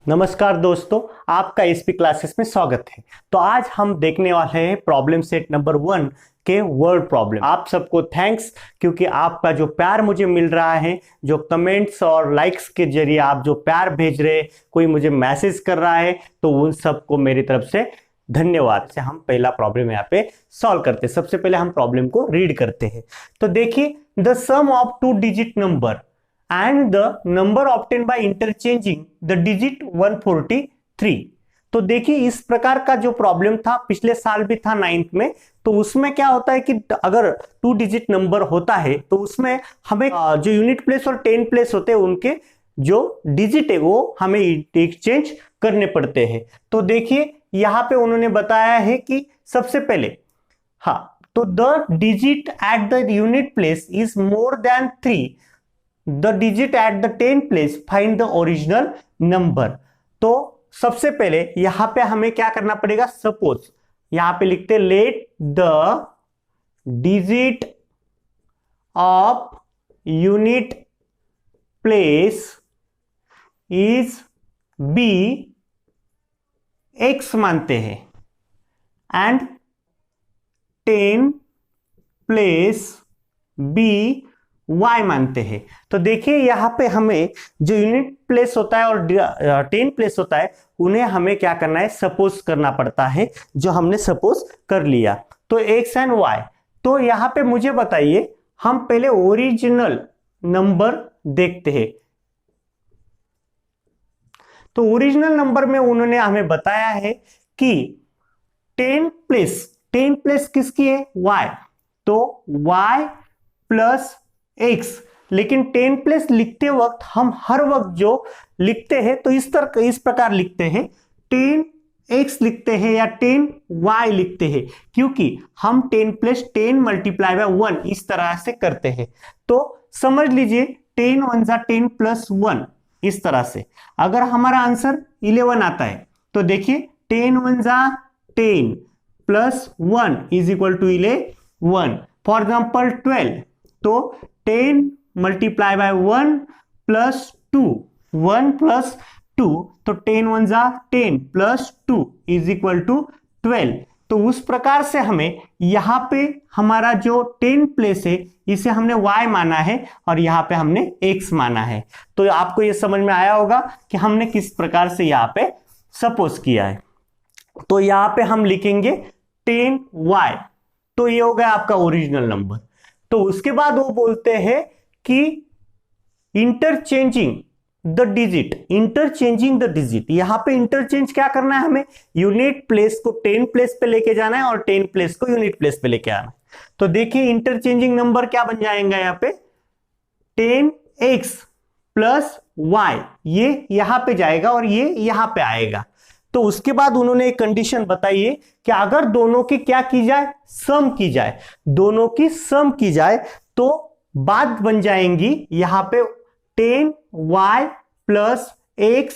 नमस्कार दोस्तों, आपका एसपी क्लासेस में स्वागत है। तो आज हम देखने वाले हैं प्रॉब्लम सेट नंबर 1 के वर्ड प्रॉब्लम। आप सबको थैंक्स, क्योंकि आपका जो प्यार मुझे मिल रहा है, जो कमेंट्स और लाइक्स के जरिए आप जो प्यार भेज रहे हैं, कोई मुझे मैसेज कर रहा है, तो उन सबको मेरी तरफ से धन्यवाद। से हम पहला प्रॉब्लम यहाँ पे सॉल्व करते हैं। सबसे पहले हम प्रॉब्लम को रीड करते हैं। तो देखिए, the sum of 2 digit number and the number obtained by interchanging the digit 143। तो देखिए, इस प्रकार का जो प्रॉब्लम था पिछले साल भी था 9th में। तो उसमें क्या होता है कि अगर 2 डिजिट नंबर होता है तो उसमें हमें जो यूनिट प्लेस और 10 प्लेस होते हैं उनके जो डिजिट है वो हमें एक्सचेंज करने पड़ते हैं। तो देखिए, यहां पे उन्होंने बताया है कि सबसे पहले तो the digit at the unit place is more than 3 the digit at the 10 place, find the original number. तो सबसे पहले यहां पे हमें क्या करना पड़ेगा, सपोज यहां पे लिखते let the digit of unit place is b, x मानते हैं, एंड 10 प्लेस बी y मानते हैं। तो देखिए, यहां पे हमें जो यूनिट प्लेस होता है और 10 प्लेस होता है उन्हें हमें क्या करना है, सपोज करना पड़ता है, जो हमने सपोज कर लिया। तो x एंड y। तो यहां पे मुझे बताइए, हम पहले ओरिजिनल नंबर देखते हैं। तो ओरिजिनल नंबर में उन्होंने हमें बताया है कि 10 प्लेस किसकी है, y। तो y प्लस x, लेकिन 10 प्लेस लिखते वक्त हम हर वक्त जो लिखते हैं तो इस प्रकार लिखते हैं, 10x लिखते हैं या 10y लिखते हैं, क्योंकि हम 10 प्लस 10 मल्टीप्लाई बाय 1 इस तरह से करते हैं। तो समझ लीजिए 10 1 जा 10 प्लस 1 इस तरह से। अगर हमारा आंसर 11 आता है तो देखिए 10 1 जा 10 plus 1 is equal to 11। For example 12, तो 10 मल्टीप्लाई बाय 1 प्लस 2, 1 प्लस 2, तो 10 1 जा 10 प्लस 2 इज इक्वल टू 12। तो उस प्रकार से हमें यहां पे हमारा जो 10 प्लेस है इसे हमने y माना है और यहां पे हमने x माना है। तो आपको यह समझ में आया होगा कि हमने किस प्रकार से यहां पे सपोज किया है। तो यहां पे हम लिखेंगे 10y, तो ये हो गया आपका ओरिजिनल नंबर। तो उसके बाद वो बोलते हैं कि इंटरचेंजिंग द डिजिट। यहां पे इंटरचेंज क्या करना है, हमें यूनिट प्लेस को 10 प्लेस पे लेके जाना है और 10 प्लेस को यूनिट प्लेस पे लेके आना है। तो देखिए, इंटरचेंजिंग नंबर क्या बन जाएगा, यहां पे 10x प्लस y, ये यहां पे जाएगा और ये यहां पे आएगा। तो उसके बाद उन्होंने एक कंडीशन बताई है कि अगर दोनों की क्या की जाए, सम की जाए, दोनों की सम की जाए तो बात बन जाएंगी यहां पे 10y plus x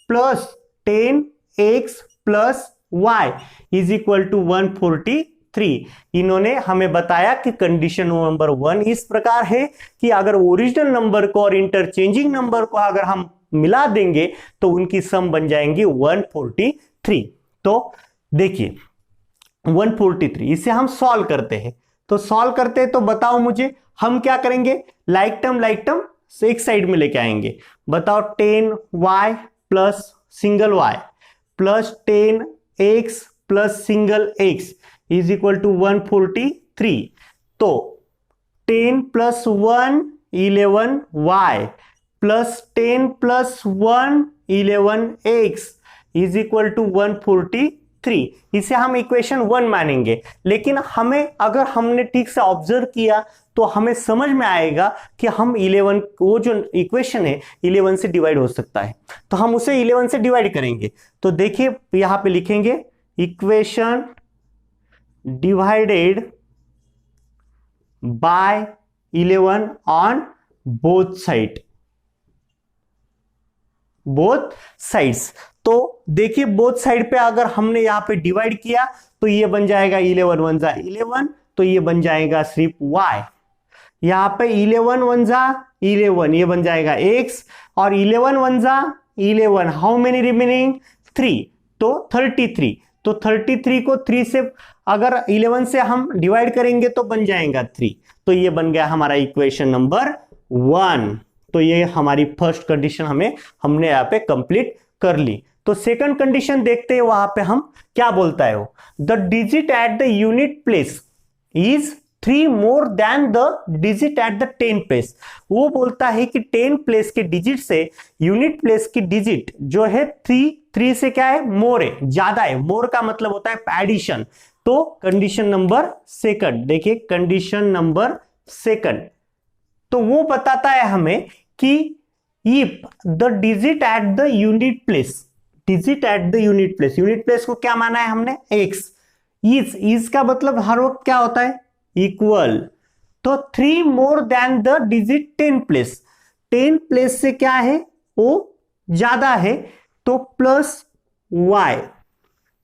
plus 10x plus y is equal to 143। इन्होंने हमें बताया कि कंडीशन नंबर 1 इस प्रकार है कि अगर ओरिजिनल नंबर को और इंटरचेंजिंग नंबर को अगर हम मिला देंगे तो उनकी सम बन जाएंगी 143। तो देखिए 143, इसे हम सॉल्व करते हैं। तो सॉल्व करते हैं तो बताओ मुझे, हम क्या करेंगे, लाइक टर्म एक साइड में लेके आएंगे। बताओ 10y plus single y plus 10x plus single x is equal to 143। तो 10 plus 1 11y plus 10 plus 1 11x is equal to 143। इसे हम इक्वेशन 1 मानेंगे, लेकिन हमें अगर हमने ठीक से ऑब्जर्व किया तो हमें समझ में आएगा कि हम 11, वो जो इक्वेशन है 11 से डिवाइड हो सकता है, तो हम उसे 11 से डिवाइड करेंगे। तो देखिए यहां पे लिखेंगे equation divided by 11 on both sides. तो देखिए बोथ साइड पे अगर हमने यहां पे डिवाइड किया तो ये बन जाएगा 11 1 जा 11, तो ये बन जाएगा सिर्फ y। यहां पे 11 1 जा 11, ये बन जाएगा x, और 11 1 जा 11, हाउ मेनी रिमेनिंग 3, तो 33। तो 33 को 3 से अगर 11 से हम डिवाइड करेंगे तो बन जाएगा 3। तो ये बन गया हमारा इक्वेशन नंबर 1। तो ये हमारी फर्स्ट कंडीशन हमने यहाँ पे कंप्लीट कर ली। तो सेकंड कंडीशन देखते हैं, वहां पे हम क्या बोलता है वो, the digit at the unit place is 3 more than the digit at the 10 place. वो बोलता है कि 10 प्लेस के डिजिट से यूनिट प्लेस की डिजिट जो है 3 से क्या है, मोर है, ज्यादा है। मोर का मतलब होता है एडिशन। तो कंडीशन नंबर सेकंड देखिए, कंडीशन नंबर सेकंड, तो वो बताता है हमें कि if the digit at the unit place, digit at the unit place, unit place को क्या माना है हमने, x, इज का मतलब हर वक्त क्या होता है, इक्वल। तो 3 more than the digit 10 place, 10 place से क्या है, वो ज्यादा है, तो प्लस y।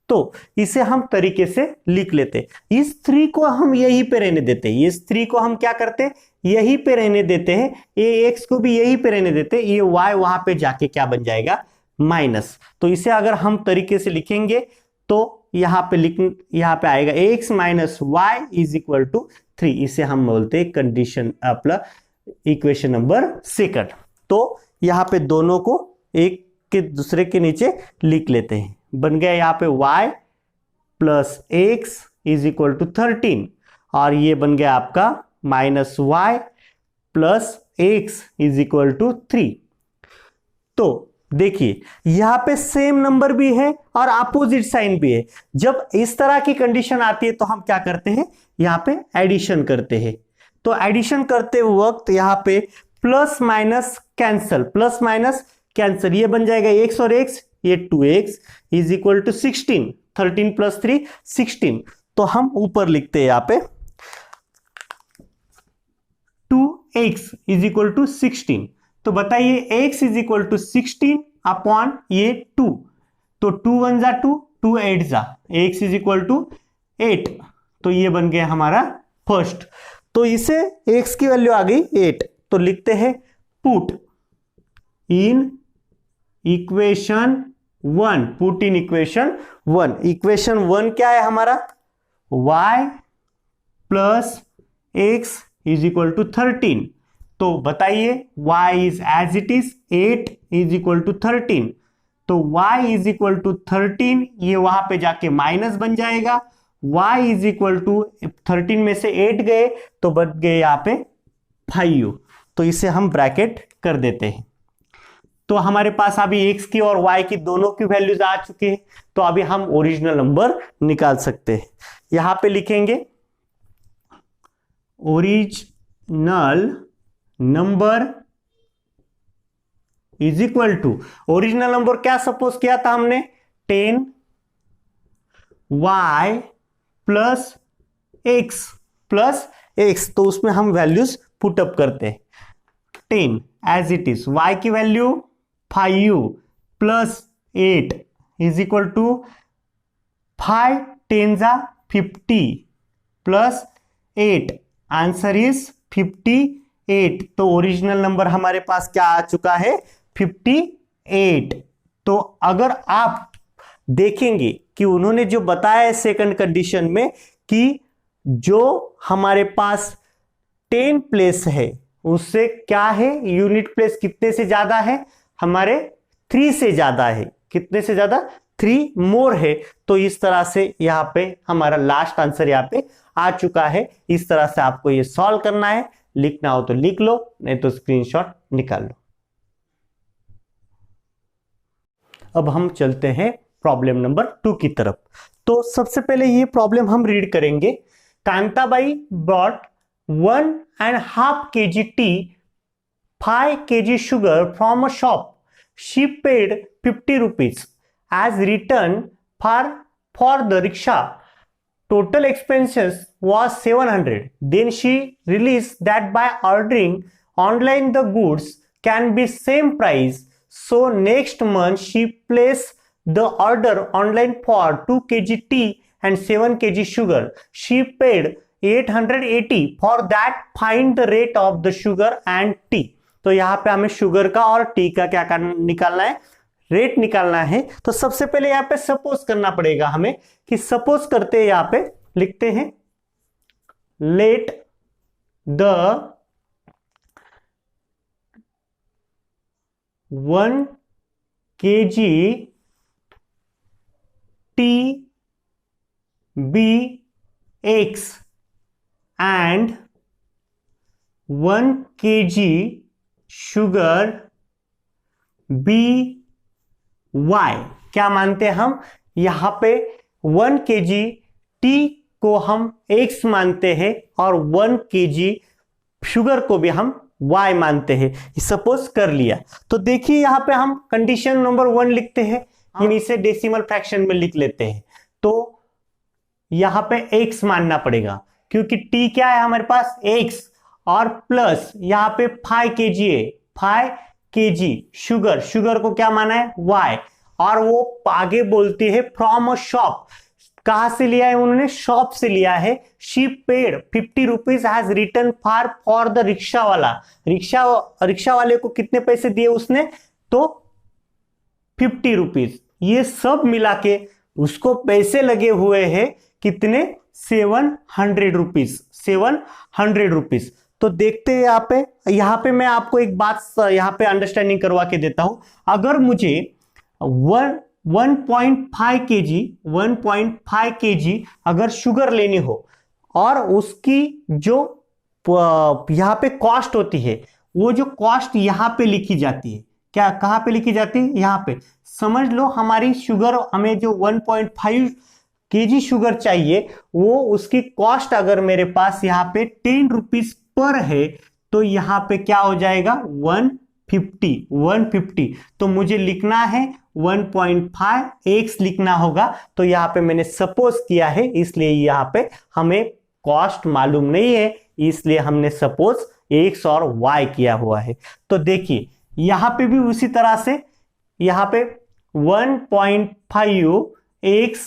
तो इसे हम तरीके से लिख लेते, इस 3 को हम यहीं पे रहने देते हैं, इस 3 को हम क्या करते हैं, यहीं पे रहने देते हैं, ये x को भी यहीं पे रहने देते हैं, ये y वहां पे जाके क्या बन जाएगा, माइनस। तो इसे अगर हम तरीके से लिखेंगे तो यहां पे आएगा x minus y is equal to 3। इसे हम बोलते हैं कंडीशन अपना इक्वेशन नंबर सेकंड। तो यहां पे दोनों को एक के दूसरे के नीचे लिख लेते हैं, बन गया यहाँ पे y plus x is equal to 13, और ये बन गया आपका minus y plus x is equal to 3। तो देखिए यहां पे सेम नंबर भी है और अपोजिट साइन भी है। जब इस तरह की कंडीशन आती है तो हम क्या करते हैं, यहां पे एडिशन करते हैं। तो एडिशन करते वक्त यहां पे plus minus cancel, plus minus cancel, ये बन जाएगा x और x, ये 2x is equal to 16, 13 plus 3 16। तो हम ऊपर लिखते हैं यहां पे 2x इज इक्वल टू 16। तो बताइए x is equal to 16 upon ये 2, तो 2 1 जा 2, 2 8 जा, x इज इक्वल टू 8। तो ये बन गया हमारा फर्स्ट। तो इसे x की वैल्यू आ गई 8, तो लिखते हैं put in equation 1, put in equation 1। Equation 1 क्या है हमारा, y plus x is equal to 13। तो बताइए y is as it is 8 is equal to 13। तो y इज इक्वल टू 13, ये वहां पे जाके माइनस बन जाएगा। y इज इक्वल टू 13 में से 8 गए तो बच गए यहाँ पे 5। तो इसे हम ब्रैकेट कर देते हैं। तो हमारे पास अभी x की और y की दोनों की वैल्यूज आ चुकी है। तो अभी हम ओरिजिनल नंबर निकाल सकते हैं। यहां पे लिखेंगे original number is equal to, original number क्या सपोज किया था हमने, 10y प्लस x, तो उसमें हम वैल्यूज पुटअप करते हैं। 10 एज इट इज, y की value 5 plus 8 is equal to 5 10 जा 50 प्लस 8, आंसर इज 58। तो ओरिजिनल नंबर हमारे पास क्या आ चुका है, 58। तो अगर आप देखेंगे कि उन्होंने जो बताया है सेकंड कंडीशन में कि जो हमारे पास 10 प्लेस है उससे क्या है, यूनिट प्लेस कितने से ज्यादा है, हमारे 3 से ज्यादा है। कितने से ज्यादा, 3 मोर है। तो इस तरह से यहां पे हमारा लास्ट आंसर यहां पे आ चुका है। इस तरह से आपको ये सॉल्व करना है, लिखना हो तो लिख लो, नहीं तो स्क्रीनशॉट निकाल लो। अब हम चलते हैं प्रॉब्लम नंबर 2 की तरफ। तो सबसे पहले ये प्रॉब्लम हम रीड करेंगे। Kantabai bought 1.5 kg tea, 5 kg sugar from a shop. She paid 50 rupees as return for the rickshaw. Total expenses was 700. Then she realized that by ordering online the goods can be same price. So next month she placed the order online for 2 kg tea and 7 kg sugar. She paid 880 for that. Find the rate of the sugar and tea. तो यहाँ पे हमें sugar का और T का क्या निकालना है, रेट निकालना है तो सबसे पहले यहाँ पे सपोज करना पड़ेगा हमें, कि सपोज करते हैं, यहाँ पे लिखते हैं let the 1 kg tea be X and 1 kg sugar be Y। क्या मानते हैं हम यहां पे 1 kg टी को हम X मानते हैं और 1 kg शुगर को भी हम Y मानते हैं। सपोज कर लिया तो देखिए यहां पे हम कंडीशन नंबर 1 लिखते हैं, हम इसे डेसिमल फ्रैक्शन में लिख लेते हैं। तो यहां पे X मानना पड़ेगा क्योंकि T क्या है हमारे पास X, और प्लस यहां पे 5 kg है, 5 kg शुगर, शुगर को क्या माना है Y, और वो आगे बोलती है फ्रॉम अ शॉप। कहां से लिया है उन्होंने, शॉप से लिया है। She paid 50 rupees has return for the rickshaw वाला, रिक्शा वाले को कितने पैसे दिए उसने, तो 50 रुपीज। ये सब मिला के उसको पैसे लगे हुए हैं कितने, 700 रुपीज, 700 रुपीज। तो देखते हैं यहाँ पे मैं आपको एक बात यहाँ पे अंडरस्टैंडिंग करवा के देता हूं। अगर मुझे 1.5 kg अगर शुगर लेनी हो और उसकी जो यहाँ पे कॉस्ट होती है, वो जो कॉस्ट यहाँ पे लिखी जाती है, क्या कहाँ पे लिखी जाती है, यहाँ पे समझ लो हमारी शुगर, हमें जो 1.5 kg शुगर चाहिए, वो उसकी कॉस्ट अगर मेरे पास यहाँ पे 10 रुपीज पर है तो यहाँ पे क्या हो जाएगा 150। तो मुझे लिखना है 1.5x लिखना होगा। तो यहाँ पे मैंने सपोज किया है, इसलिए यहाँ पे हमें कॉस्ट मालूम नहीं है, इसलिए हमने सपोज x और y किया हुआ है। तो देखिए यहाँ पे भी उसी तरह से यहाँ पे 1.5x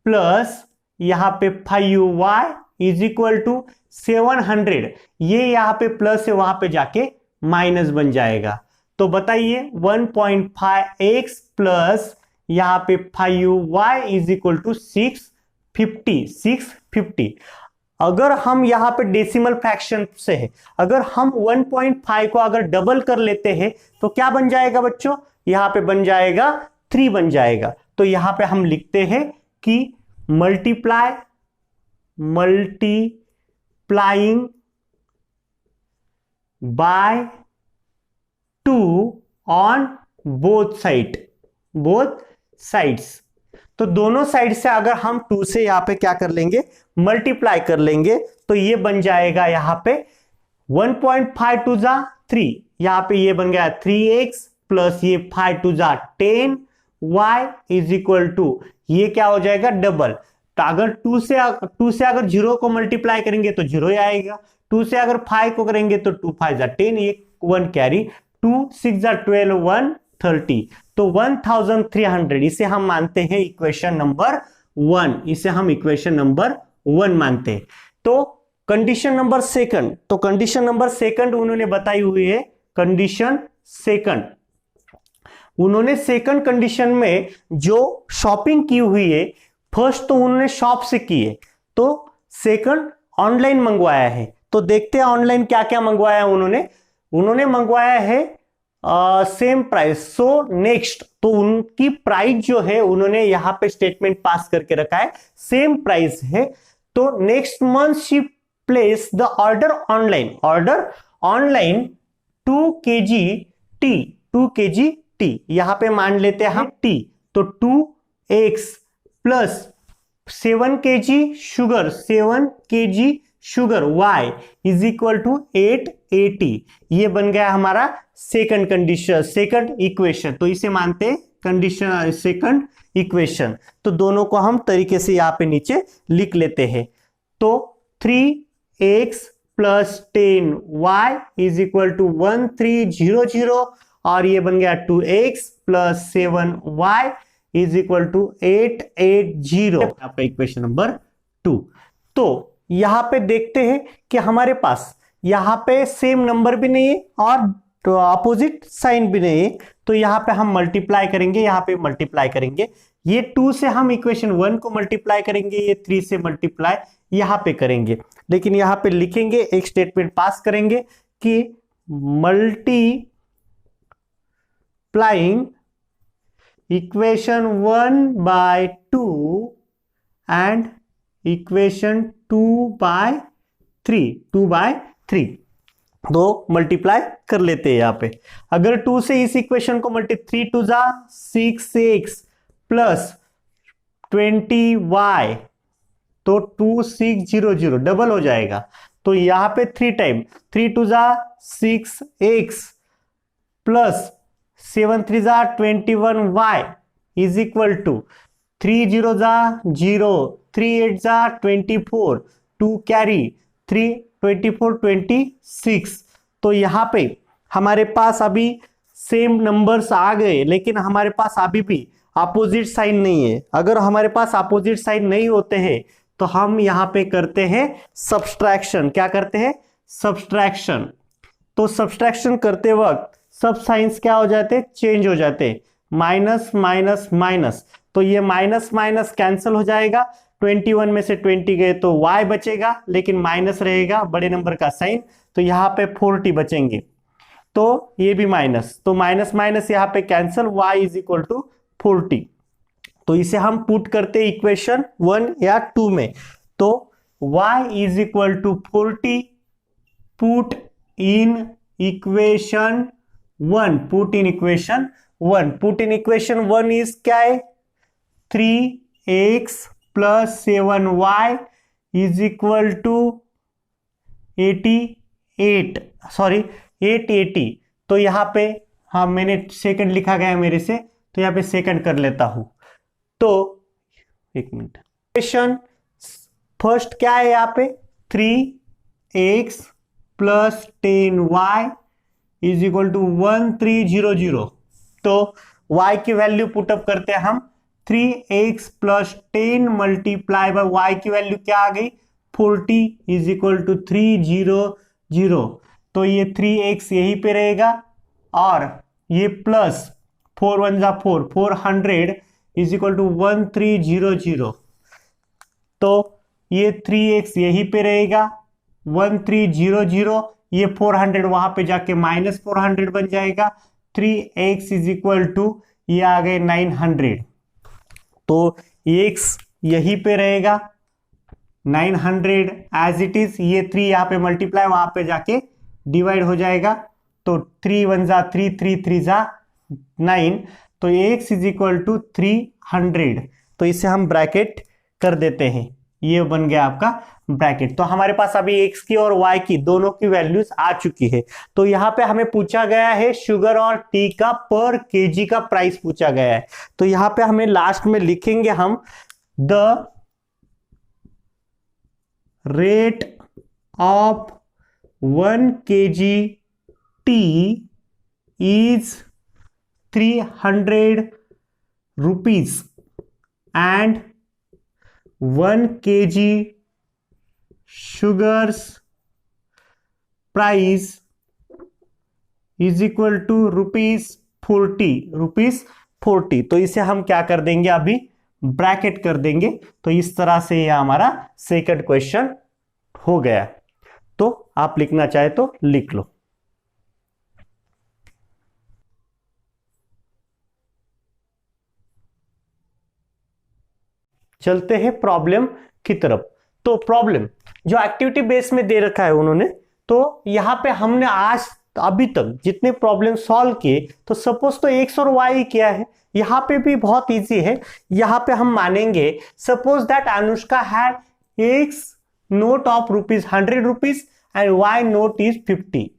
प्लस यहाँ पे 5y इज इक्वल टू 700। ये यहाँ पे प्लस है, वहां पे जाके माइनस बन जाएगा। तो बताइए 1.5x प्लस यहाँ पे 5y इज इक्वल टू 650। अगर हम यहाँ पे डेसिमल फ्रैक्शन से है, अगर हम 1.5 को अगर डबल कर लेते हैं तो क्या बन जाएगा बच्चों, यहाँ पे बन जाएगा 3 बन जाएगा। तो यहाँ पे हम लिखते हैं कि multiplying by 2 on both sides. तो दोनों साइड से अगर हम 2 से यहाँ पे क्या कर लेंगे, मल्टीप्लाई कर लेंगे, तो ये बन जाएगा यहाँ पे 1.5 टू जा 3, यहाँ पे ये बन गया 3x प्लस ये 5 टू जा 10, y इज इक्वल टू ये क्या हो जाएगा डबल। तो अगर 2 से अगर 0 को मल्टीप्लाई करेंगे तो 0 आएगा, 2 से अगर 5 को करेंगे तो 2 5 जा 10, ये 1 कैरी, 2 6 जा 12, 130। तो 1300 इसे हम मानते हैं इक्वेशन नंबर 1, इसे हम इक्वेशन नंबर 1 मानते हैं। तो कंडीशन नंबर सेकंड, तो कंडीशन नंबर सेकंड उन्होंने बताई हुई है। कंडीशन सेकंड, उन्होंने सेकंड कंडीशन में जो शॉपिंग की हुई है, फर्स्ट तो उन्होंने शॉप से की है, तो सेकंड ऑनलाइन मंगवाया है। तो देखते हैं ऑनलाइन क्या क्या मंगवाया उन्होंने मंगवाया है सेम प्राइस। सो नेक्स्ट, तो उनकी प्राइस जो है उन्होंने यहां पे स्टेटमेंट पास करके रखा है, सेम प्राइस है। तो next month she place the order online 2 kg tea, यहां पे मान लेते हैं हम टी। तो 2x plus 7 kg sugar y is equal to 880। ये बन गया हमारा सेकंड कंडीशन, सेकंड इक्वेशन। तो इसे मानते हैं कंडीशन सेकंड इक्वेशन। तो दोनों को हम तरीके से यहां पे नीचे लिख लेते हैं। तो 3x plus 10y is equal to 1300, और ये बन गया 2x plus 7y is equal to 880, आपका इक्वेशन नंबर 2। तो यहां पे देखते हैं कि हमारे पास यहां पे सेम नंबर भी नहीं है और तो अपोजिट साइन भी नहीं है, तो यहाँ पे हम मल्टीप्लाई करेंगे, यहाँ पे मल्टीप्लाई करेंगे। ये 2 से हम इक्वेशन 1 को मल्टीप्लाई करेंगे, ये 3 से मल्टीप्लाई यहाँ पे करेंगे। लेकिन यहाँ पे लिखेंगे, एक स्टेटमेंट पास करेंगे कि multiplying equation 1 by 2 and equation 2 by 3 दो मल्टीप्लाई कर लेते हैं। यहाँ पे अगर 2 से इस इक्वेशन को 3 2 जा 6x प्लस 20y, तो 2600 डबल हो जाएगा। तो यहाँ पे 3 टाइम 3 2 जा 6x प्लस 7 3 जा 21y इज इक्वल टू 3 0 जा 0 3 8 जा 24 2 कैरी 3 24 26। तो यहाँ पे हमारे पास अभी सेम नंबर्स आ गए, लेकिन हमारे पास अभी भी अपोजिट साइन नहीं है। अगर हमारे पास अपोजिट साइन नहीं होते हैं तो हम यहाँ पे करते हैं सब्सट्रैक्शन। क्या करते हैं? सब्सट्रैक्शन। तो सब्सट्रैक्शन करते वक्त सब साइंस क्या हो जाते? चेंज हो जाते, माइनस माइनस माइनस। तो ये माइनस माइनस कैंसिल हो जाएगा, 21 में से 20 गए तो y बचेगा, लेकिन माइनस रहेगा बड़े नंबर का साइन, तो यहाँ पे 40 बचेंगे। तो ये भी माइनस, तो माइनस माइनस यहाँ पे cancel, y is equal to 40। तो इसे हम पुट करते इक्वेशन 1 या 2 में, तो y is equal to 40 put in equation 1। Put in equation 1, put in equation 1 is क्या है? 3x plus 7y is equal to 880। तो यहां पे हाँ मैंने सेकंड लिखा गया है मेरे से, तो यहां पे सेकंड कर लेता हूं। तो एक मिनट, इक्वेशन फर्स्ट क्या है? यहां पे 3x plus 10y is equal to 1300। तो y की वैल्यू पुटअप करते हैं हम, 3x plus 10 multiply by y की वैल्यू क्या आ गई? 40 इज इक्वल टू 300। तो ये 3x यहीं पे रहेगा और ये प्लस 4 1 जा 4 400 इज इक्वल टू 1300। तो ये 3x यहीं पे रहेगा 1300, ये 400 वहां पे जाके माइनस 400 बन जाएगा। 3x इज इक्वल टू ये आ गए 900। तो x यहीं पे रहेगा 900 एज इट इज, ये 3 यहां पे मल्टीप्लाई वहां पे जाके डिवाइड हो जाएगा। तो 3 1 जा 3 3 3 जा 9, तो x इज इक्वल टू 300। तो इसे हम ब्रैकेट कर देते हैं, ये बन गया आपका ब्रैकेट। तो हमारे पास अभी x की और y की दोनों की वैल्यूज आ चुकी है। तो यहाँ पे हमें पूछा गया है शुगर और टी का पर केजी का प्राइस पूछा गया है। तो यहाँ पे हमें लास्ट में लिखेंगे हम the rate of 1 kg T is 300 rupees and 1 kg sugars price is equal to ₹40। तो इसे हम क्या कर देंगे? अभी ब्रैकेट कर देंगे। तो इस तरह से यह हमारा सेकंड क्वेश्चन हो गया। तो आप लिखना चाहे तो लिख लो। चलते हैं प्रॉब्लम की तरफ। तो प्रॉब्लम जो एक्टिविटी बेस में दे रखा है उन्होंने, तो यहां पे हमने आज अभी तक जितने प्रॉब्लम सॉल्व किए, तो सपोज तो x और y किया है। यहां पे भी बहुत इजी है। यहां पे हम मानेंगे suppose that Anushka had x note of ₹100 and y note is 50।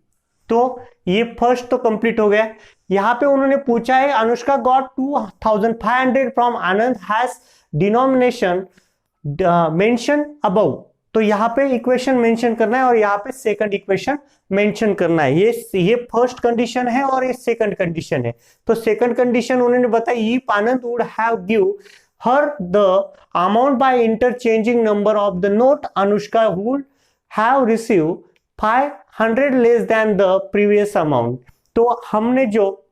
तो ये फर्स्ट तो कंप्लीट हो गया। यहां पे उन्होंने पूछा है Anushka got 2500 from Anand has denomination mention above. तो यहाँ पे इक्वेशन मेंशन करना है और यहाँ पे सेकंड इक्वेशन मेंशन करना है। ये फर्स्ट कंडीशन है और ये सेकंड कंडीशन है। तो सेकंड कंडीशन उन्होंने बताई if Anand would have give her the amount by interchanging number of the note, Anushka would have receive 500 less than the previous amount. तो हमने जो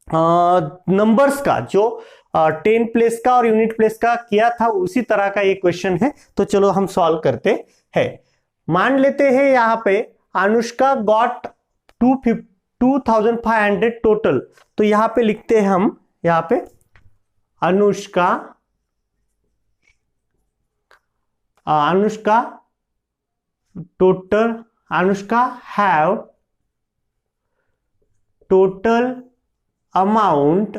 नंबर्स का जो 10 प्लेस का और यूनिट प्लेस का किया था उसी तरह का ये क्वेश्चन है। तो चलो हम सॉल्व करते हैं। मान लेते हैं यहां पे अनुष्का गॉट 2500 टोटल। तो यहां पे लिखते हैं हम, यहां पे Anushka total, Anushka have total amount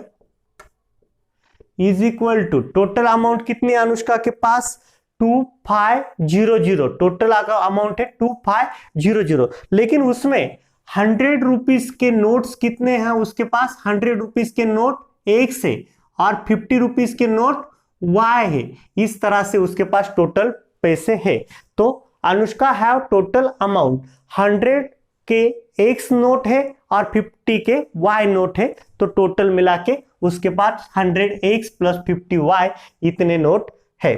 is equal to, total amount कितनी अनुष्का के पास 2500, टोटल अमाउंट है 2500, लेकिन उसमें 100 रुपीज के नोट्स कितने हैं उसके पास, 100 रुपीज के नोट X है और 50 रुपीज के नोट Y है। इस तरह से उसके पास टोटल पैसे है। तो अनुष्का हैव टोटल अमाउंट 100 के X नोट है और 50 के Y नोट है, तो टोटल मिला के उसके पास 100X प्लस 50Y इतने नोट है।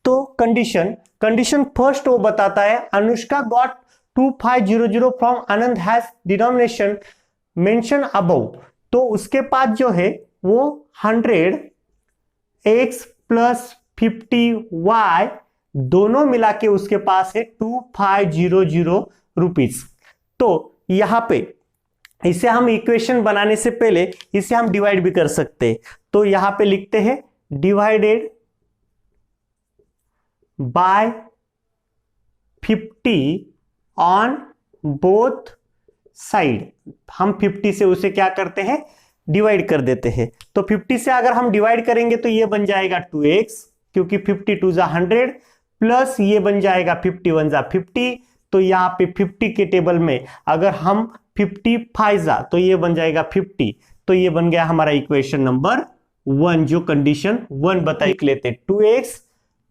तो कंडीशन फर्स्ट वो बताता है Anushka got 2500 from Anand has denomination mention above. तो उसके पास जो है वो 100X प्लस 50Y दोनों मिला के उसके पास है 2500 रुपीज। तो यहां पे इसे हम इक्वेशन बनाने से पहले इसे हम डिवाइड भी कर सकते हैं। तो यहां पे लिखते हैं divided by 50 on both side. हम 50 से उसे क्या करते हैं, डिवाइड कर देते हैं। तो 50 से अगर हम डिवाइड करेंगे तो ये बन जाएगा 2x, क्योंकि 50 2 जा 100, प्लस ये बन जाएगा 51 जा 50। तो यहाँ पे 50 के टेबल में अगर हम 55 जा तो ये बन जाएगा 50। तो ये बन गया हमारा इक्वेशन नंबर 1, जो कंडीशन 1 बताई लेते। 2x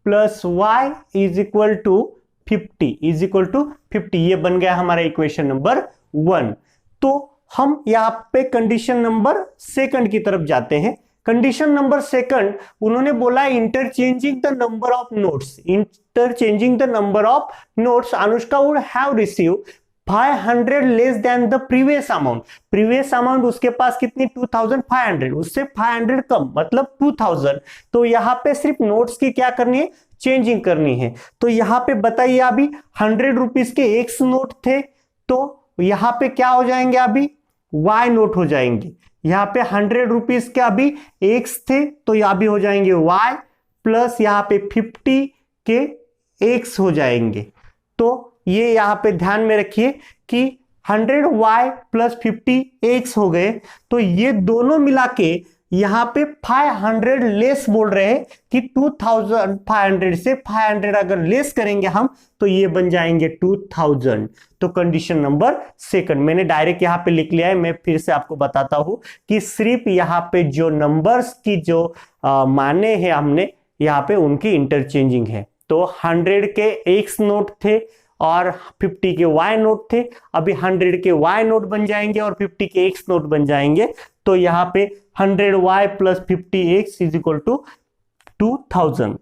plus y is equal to 50 is equal to 50, ये बन गया हमारा इक्वेशन नंबर 1। तो हम यहाँ पे कंडीशन नंबर सेकंड की तरफ जाते हैं। कंडीशन नंबर सेकंड उन्होंने बोला interchanging the number of notes, interchanging the number of notes Anushka would have receive 500 less than the previous amount. Previous amount उसके पास कितनी 2500, उससे 500 कम मतलब 2000। तो यहाँ पे सिर्फ नोट्स की क्या करनी है, चेंजिंग करनी है। तो यहाँ पे बताइए अभी 100 रुपीज के X नोट थे, तो यहाँ पे क्या हो जाएंगे, अभी Y नोट हो जाएंगे। यहाँ पे 100 रुपीज के अभी X थे, तो यहाँ भी हो जाएंगे Y, प्लस यहाँ पे 50 के X हो जाएंगे। तो ये यहाँ पे ध्यान में रखिए कि 100Y प्लस 50X हो गए। तो ये दोनों मिला के यहाँ पे 500 लेस बोल रहे हैं कि 2500 से 500 अगर लेस करेंगे हम तो ये बन जाएंगे 2000। तो कंडीशन नंबर सेकंड मैंने डायरेक्ट यहाँ पे लिख लिया है। मैं फिर से आपको बताता हूं कि सिर्फ यहाँ पे जो नंबर्स की जो माने हैं हमने यहाँ पे उनकी इंटरचेंजिंग है। तो 100 के X नोट थे और 50 के Y नोट थे, अभी 100 के Y नोट बन जाएंगे और 50 के X नोट बन जाएंगे। तो यहाँ पे 100Y plus 50X is equal to 2000।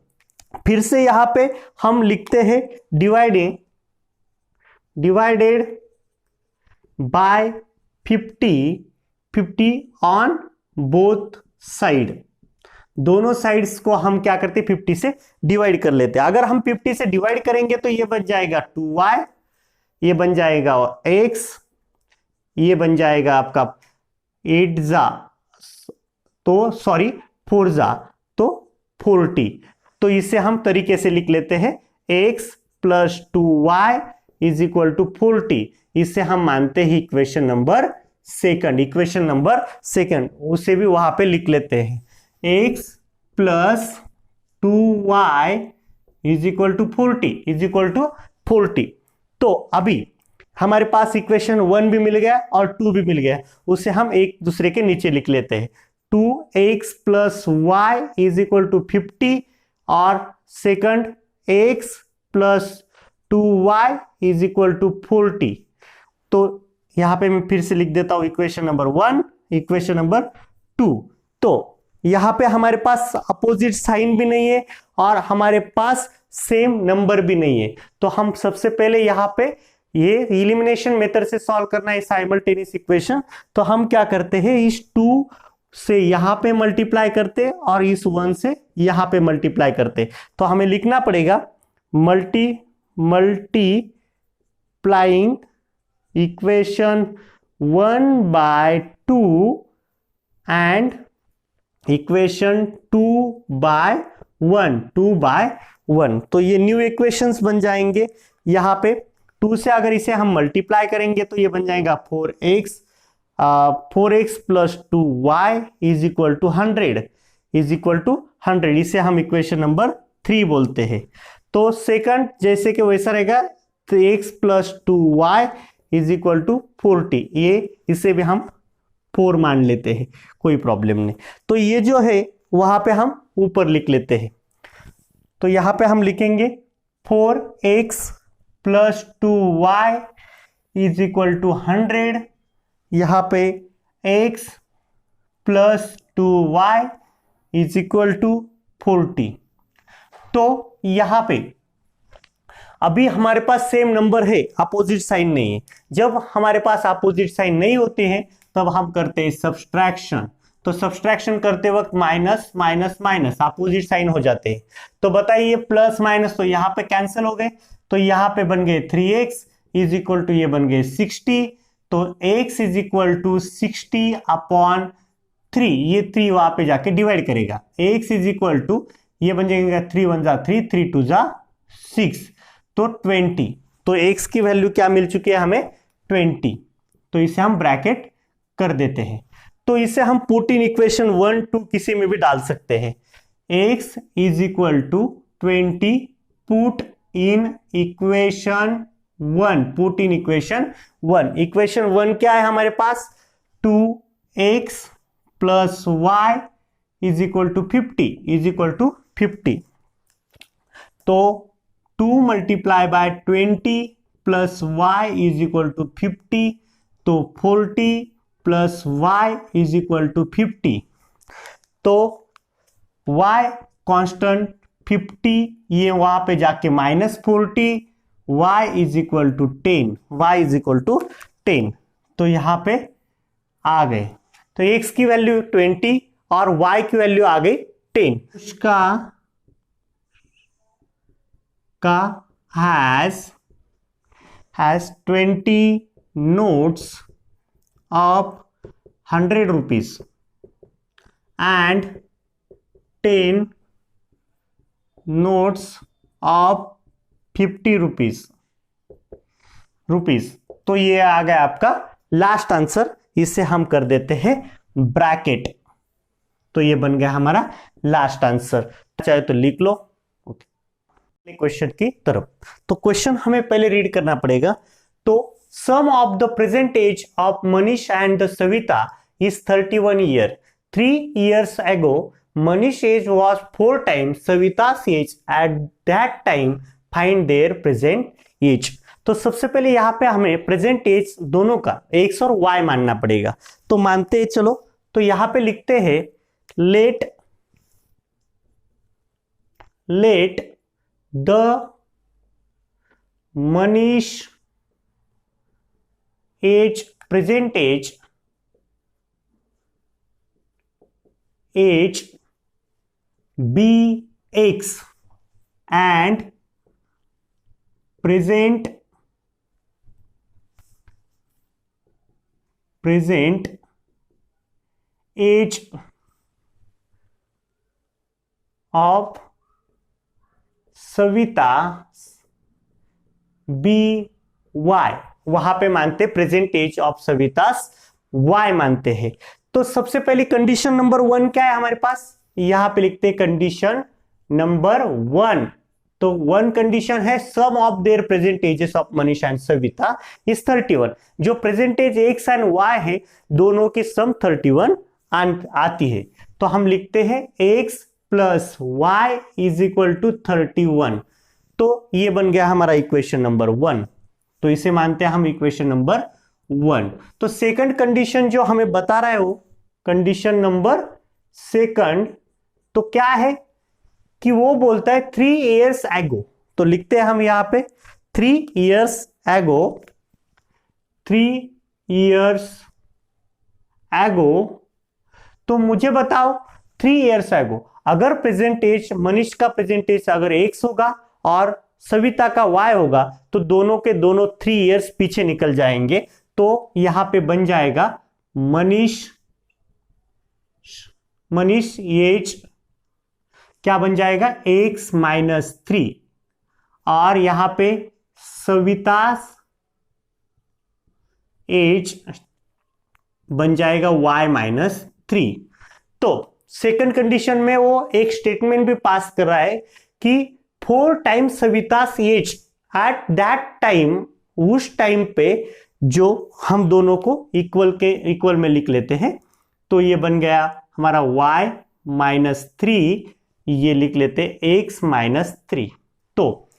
फिर से यहाँ पे हम लिखते हैं divided by 50 on both side. दोनों साइड्स को हम क्या करते हैं 50 से डिवाइड कर लेते हैं। अगर हम 50 से डिवाइड करेंगे तो ये बन जाएगा 2y, ये बन जाएगा x, ये बन जाएगा आपका 8 जा तो सॉरी 4 जा तो 40। तो इसे हम तरीके से लिख लेते हैं x plus 2y is equal to 40। इसे हम मानते हैं equation number second. Equation number second उसे भी वहां पे लिख लेते हैं x plus 2y is equal to 40 तो अभी हमारे पास इक्वेशन 1 भी मिल गया और 2 भी मिल गया। उसे हम एक दूसरे के नीचे लिख लेते हैं। 2x plus y is equal to 50 और second x plus 2y is equal to 40। तो यहां पे मैं फिर से लिख देता हूं इक्वेशन नंबर 1, इक्वेशन नंबर 2। तो यहां पे हमारे पास अपोजिट साइन भी नहीं है और हमारे पास सेम नंबर भी नहीं है। तो हम सबसे पहले यहां पे ये एलिमिनेशन मेथड से सॉल्व करना है साइमल्टेनियस इक्वेशन। तो हम क्या करते हैं, इस 2 से यहां पे मल्टीप्लाई करते और इस 1 से यहां पे मल्टीप्लाई करते। तो हमें लिखना पड़ेगा मल्टीप्लाइंग इक्वेशन 1/2 एंड इक्वेशन 2/1 तो ये न्यू इक्वेशंस बन जाएंगे। यहां पे 2 से अगर इसे हम मल्टीप्लाई करेंगे तो ये बन जाएगा 4x plus 2y is equal to 100 इसे हम इक्वेशन नंबर 3 बोलते हैं। तो सेकंड जैसे कि वैसा रहेगा, तो x plus 2y is equal to 40, ये इसे भी हम 4 मान लेते हैं, कोई प्रॉब्लम नहीं। तो ये जो है वहां पे हम ऊपर लिख लेते हैं। तो यहां पे हम लिखेंगे 4x plus 2y is equal to 100, यहां पे x plus 2y is equal to 40। तो यहां पे अभी हमारे पास सेम नंबर है, अपोजिट साइन नहीं है। जब हमारे पास अपोजिट साइन नहीं होते हैं तब हम करते हैं सब्सट्रैक्शन। तो सब्सट्रैक्शन करते वक्त minus minus minus opposite sign हो जाते हैं। तो बताइए प्लस माइनस तो यहाँ पे कैंसिल हो गए, तो यहाँ पे बन गए 3x इज इक्वल टू ये बन गए 60। तो x इज इक्वल टू 60/3, ये 3 वहां पे जाके डिवाइड करेगा। x इज इक्वल टू ये बन जाएगा 3 1 जा 3, 3 2 जा 6, तो 20। तो x की वैल्यू क्या मिल चुकी है हमें, 20। तो इसे हम ब्रैकेट कर देते हैं। तो इसे हम पुट इन इक्वेशन 1 2 किसी में भी डाल सकते हैं। x is equal to 20 put in equation 1, put in equation 1। Equation 1 क्या है हमारे पास, 2x plus y is equal to 50 तो 2 multiply by 20 plus y is equal to 50, तो 40 plus y is equal to 50। तो y कांस्टेंट 50, ये वहां पे जाके -40, y is equal to 10, y is equal to 10। तो यहां पे आ गए। तो x की वैल्यू 20 और y की वैल्यू आ गई 10। उसका has 20 notes of 100 rupees and 10 notes of 50 rupees। तो ये आ गया आपका लास्ट आंसर। इसे हम कर देते हैं ब्रैकेट, तो ये बन गया हमारा लास्ट आंसर। चाहे तो लिख लो क्वेश्चन की तरफ। तो क्वेश्चन हमें पहले रीड करना पड़ेगा। तो sum of the present age of Manish and Savita is 31 year. 3 years ago Manish age was 4 times Savita's age at that time, find their present age। तो सबसे पहले यहां पे हमें प्रेजेंट एज दोनों का x और y मानना पड़ेगा। तो मानते हैं चलो। तो यहां पे लिखते हैं late the Manish age, present age be x and present age of Savita be y. वहां पे मानते present age of Savita y मानते हैं। तो सबसे पहली कंडीशन नंबर 1 क्या है हमारे पास, यहां पे लिखते हैं कंडीशन नंबर 1। तो 1 कंडीशन है sum of their present ages of Manish and Savita is 31। जो present age x and y है दोनों की सम 31 आती है। तो हम लिखते हैं x plus y is equal to 31। तो ये बन गया हमारा इक्वेशन नंबर 1। तो इसे मानते हैं हम इक्वेशन नंबर 1। तो सेकंड कंडीशन जो हमें बता रहा है वो कंडीशन नंबर 2, तो क्या है कि वो बोलता है 3 years ago। तो लिखते हैं हम यहां पे 3 years ago, 3 years ago, तो मुझे बताओ 3 years ago अगर प्रेजेंट एज, मनीष का प्रेजेंट एज अगर x होगा और सविता का y होगा तो दोनों के दोनों 3 years पीछे निकल जाएंगे। तो यहां पे बन जाएगा मनीष एज क्या बन जाएगा x -3 और यहां पे सविता एज बन जाएगा y -3। तो सेकंड कंडीशन में वो एक स्टेटमेंट भी पास कर रहा है कि 4 times Savita's age at that time, उस टाइम पे जो हम दोनों को इक्वल में लिख लेते हैं। तो ये बन गया हमारा y -3, ये लिख लेते x -3। तो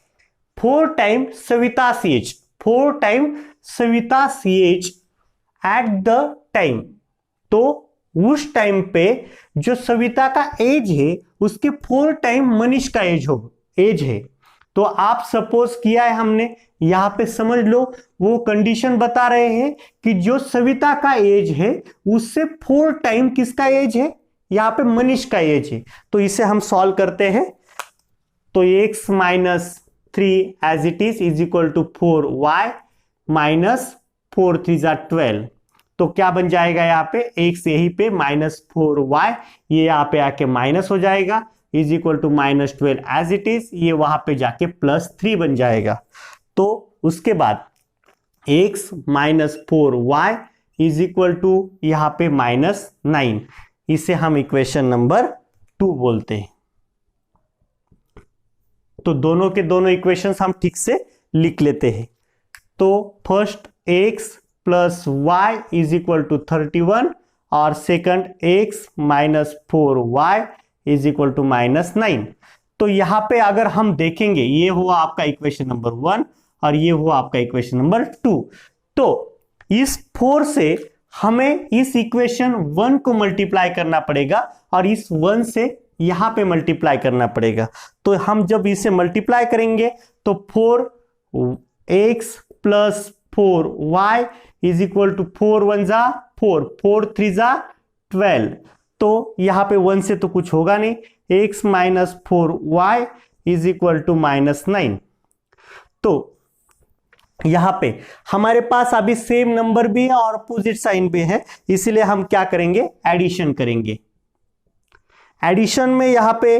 4 time Savita's age, 4 time Savita's age at the time, तो उस टाइम पे जो सविता का एज है उसके 4 टाइम मनीष का एज है। तो आप सपोज किया है हमने, यहां पे समझ लो वो कंडीशन बता रहे हैं कि जो सविता का एज है उससे 4 टाइम किसका एज है, यहां पे मनीष का एज है। तो इसे हम सॉल्व करते हैं। तो x -3 as it is equal to 4y -4 3 12। तो क्या बन जाएगा यहाँ पे x यहीं पे -4y, ये यहाँ पे आके माइनस हो जाएगा, is equal to -12 as it is, ये वहां पे जाके +3 बन जाएगा। तो उसके बाद x -4y is equal to यहाँ पे -9, इसे हम इक्वेशन नंबर 2 बोलते हैं। तो दोनों के दोनों इक्वेशंस हम ठीक से लिख लेते हैं। तो first x plus y is equal to 31 और second x -4y is equal to -9। तो यहां पे अगर हम देखेंगे, ये हुआ आपका इक्वेशन नंबर 1 और ये हुआ आपका इक्वेशन नंबर 2। तो इस 4 से हमें इस इक्वेशन 1 को मल्टीप्लाई करना पड़ेगा और इस 1 से यहां पे मल्टीप्लाई करना पड़ेगा। तो हम जब इसे मल्टीप्लाई करेंगे तो 4x plus 4y is equal to 4 1 जा 4, 4 3 जा 12। तो यहां पे 1 से तो कुछ होगा नहीं, x -4y is equal to -9। तो यहां पे हमारे पास अभी सेम नंबर भी है और अपोजिट साइन भी है, इसलिए हम क्या करेंगे, एडिशन करेंगे। एडिशन में यहां पे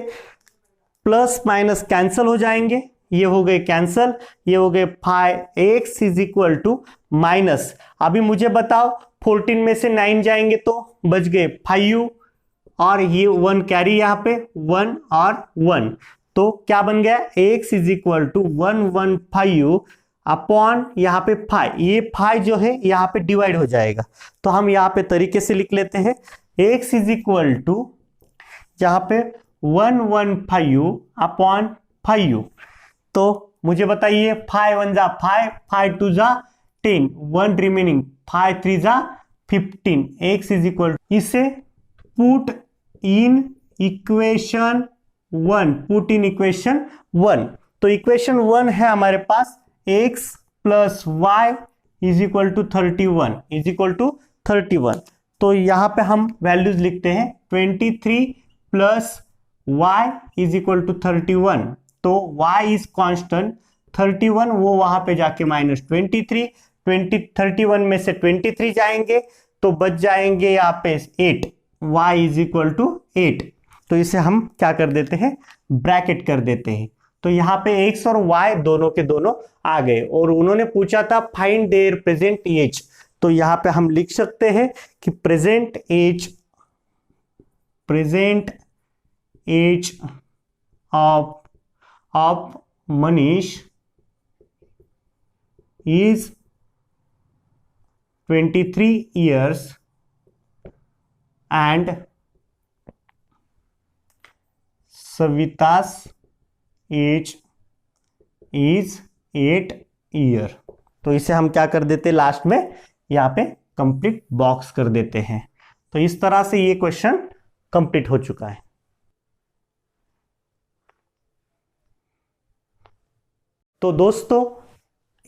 प्लस माइनस कैंसल हो जाएंगे, ये हो गए कैंसल, ये हो गए 5x is equal to minus, अभी मुझे बताओ 14 में से 9 जाएंगे तो बच गए 5u और ये 1 कैरी यहां पे 1 और 1, तो क्या बन गया x is equal to 115u upon यहाँ पे 5, ये 5 जो है यहाँ पे डिवाइड हो जाएगा। तो हम यहाँ पे तरीके से लिख लेते हैं, x इज इक्वल टू यहाँ पे 115u अपॉन 5u। तो मुझे बताइए 5 1 जा 5, 5 2 जा 10, 1 रिमेनिंग, 5 3 जा 15, x इज इक्वल, इसे put in equation 1, put in equation 1। तो इक्वेशन 1 है हमारे पास x plus y is equal to 31, is equal to 31। तो यहां पे हम वैल्यूज लिखते हैं 23 plus y is equal to 31। तो y इज कांस्टेंट 31, वो वहां पे जाके -23, 31 में से 23 जाएंगे तो बच जाएंगे यहाँ पे 8, y इज इक्वल टू 8। तो इसे हम क्या कर देते हैं, ब्रैकेट कर देते हैं। तो यहाँ पे x और y दोनों के दोनों आ गए और उन्होंने पूछा था फाइंड देयर प्रेजेंट एज। तो यहाँ पे हम लिख सकते हैं कि present age of Manish is 23 years and Savita's age is 8 year। तो इसे हम क्या कर देते हैं, लास्ट में यहाँ पे कंप्लीट बॉक्स कर देते हैं। तो इस तरह से ये क्वेश्चन कंप्लीट हो चुका है। तो दोस्तों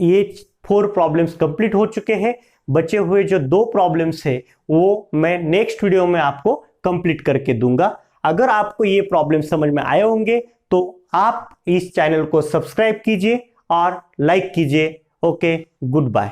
ये 4 प्रॉब्लम्स कंप्लीट हो चुके हैं। बचे हुए जो 2 प्रॉब्लम्स है वो मैं नेक्स्ट वीडियो में आपको कंप्लीट करके दूंगा। अगर आपको ये प्रॉब्लम समझ में आए होंगे तो आप इस चैनल को सब्सक्राइब कीजिए और लाइक कीजिए। Okay, good bye.